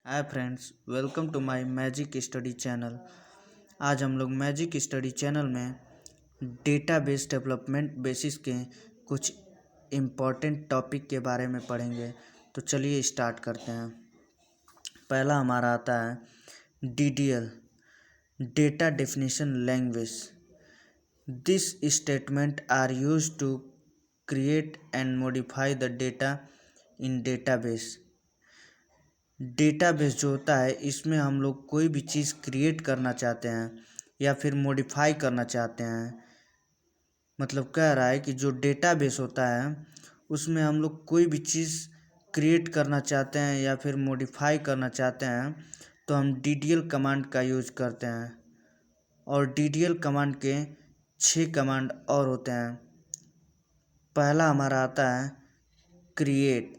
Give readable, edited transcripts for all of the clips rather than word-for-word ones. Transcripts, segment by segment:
Hi friends, welcome to my magic study channel. आज हम लोग मैजिक स्टडी चैनल में डेटाबेस डेवलपमेंट बेसिस के कुछ इम्पॉर्टेंट टॉपिक के बारे में पढ़ेंगे। तो चलिए स्टार्ट करते हैं। पहला हमारा आता है DDL, data definition language. This statement are used to create and modify the data in database. Database जो होता है इसमें हम लोग कोई भी चीज़ क्रिएट करना चाहते हैं या फिर मॉडिफाई करना चाहते हैं। मतलब कह रहा है कि जो डेटाबेस होता है उसमें हम लोग कोई भी चीज़ क्रिएट करना चाहते हैं या फिर मॉडिफाई करना चाहते हैं तो हम DDL कमांड का यूज करते हैं। और DDL कमांड के 6 कमांड और होते हैं। पहला हमारा आता है create.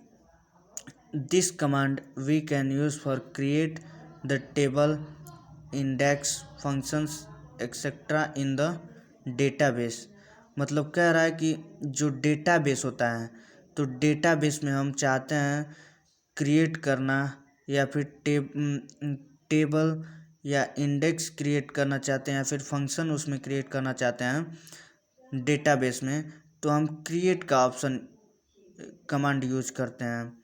This command we can use for create the table, index, functions, etc. in the database। मतलब कह रहा है कि जो डेटाबेस होता है तो डेटाबेस में हम चाहते हैं क्रिएट करना या फिर टेबल या इंडेक्स क्रिएट करना चाहते हैं या फिर फंक्शन उसमें क्रिएट करना चाहते हैं डेटाबेस में, तो हम क्रिएट का ऑप्शन कमांड यूज करते हैं।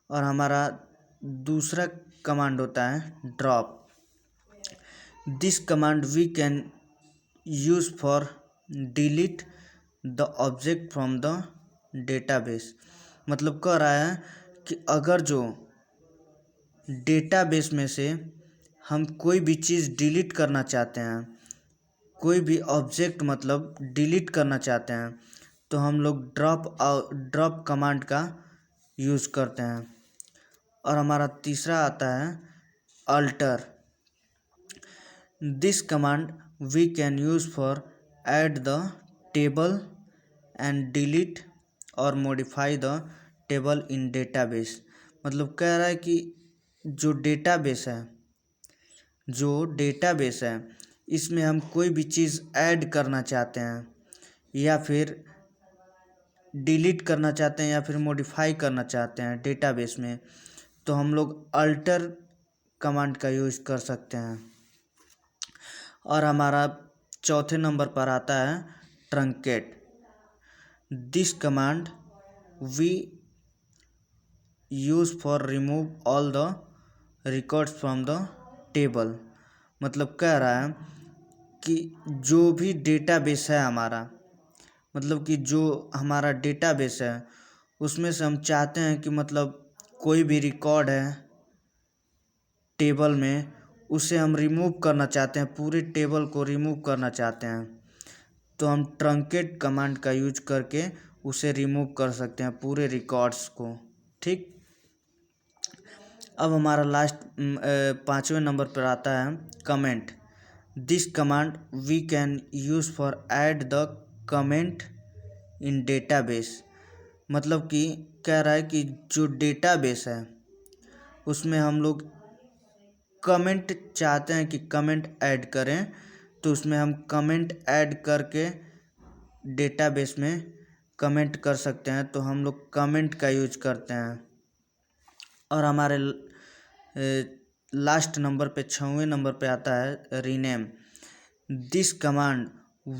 और हमारा दूसरा कमांड होता है drop. This command we can use for delete the object from the database. मतलब कह रहा है कि अगर जो डेटाबेस में से हम कोई भी चीज़ डिलीट करना चाहते हैं, कोई भी ऑब्जेक्ट मतलब डिलीट करना चाहते हैं, तो हम लोग ड्रॉप कमांड का यूज़ करते हैं। और हमारा तीसरा आता है alter. This command we can use for add the table and delete और modify the table in database. मतलब कह रहा है कि जो डेटाबेस है इसमें हम कोई भी चीज़ ऐड करना चाहते हैं या फिर डिलीट करना चाहते हैं या फिर मॉडिफाई करना चाहते हैं डेटाबेस में, तो हम लोग अल्टर कमांड का यूज कर सकते हैं। और हमारा चौथे नंबर पर आता है truncate. This command we use for remove all the records from the table. मतलब कह रहा है कि जो भी डेटाबेस है हमारा, मतलब कि जो हमारा डेटाबेस है उसमें से हम चाहते हैं कि मतलब कोई भी रिकॉर्ड है टेबल में उसे हम रिमूव करना चाहते हैं, पूरे टेबल को रिमूव करना चाहते हैं, तो हम ट्रंकेट कमांड का यूज करके उसे रिमूव कर सकते हैं पूरे रिकॉर्ड्स को। ठीक, अब हमारा लास्ट 5वें नंबर पर आता है comment. This command we can use for add the comment in database. मतलब कि कह रहा है कि जो डेटाबेस है उसमें हम लोग कमेंट चाहते हैं कि कमेंट ऐड करें, तो उसमें हम कमेंट ऐड करके डेटाबेस में कमेंट कर सकते हैं, तो हम लोग कमेंट का यूज करते हैं। और हमारे लास्ट नंबर पे 6वें नंबर पे आता है rename. This command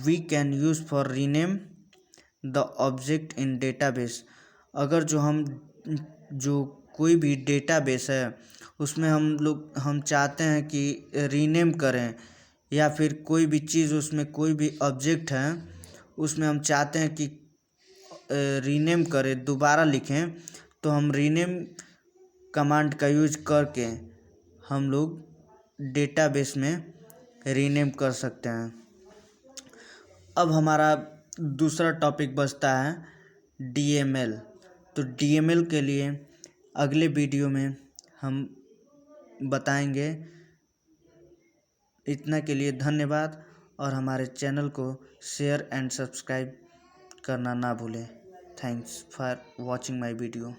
we can use for rename the object in database. अगर जो कोई भी डेटाबेस है उसमें हम चाहते हैं कि रीनेम करें या फिर कोई भी चीज़ उसमें कोई भी ऑब्जेक्ट है उसमें हम चाहते हैं कि रीनेम करें, दोबारा लिखें, तो हम रीनेम कमांड का यूज करके हम लोग डेटाबेस में रीनेम कर सकते हैं। अब हमारा दूसरा टॉपिक बचता है DML। तो DML के लिए अगले वीडियो में हम बताएंगे। इतना के लिए धन्यवाद और हमारे चैनल को शेयर एंड सब्सक्राइब करना ना भूलें। Thanks for watching my video.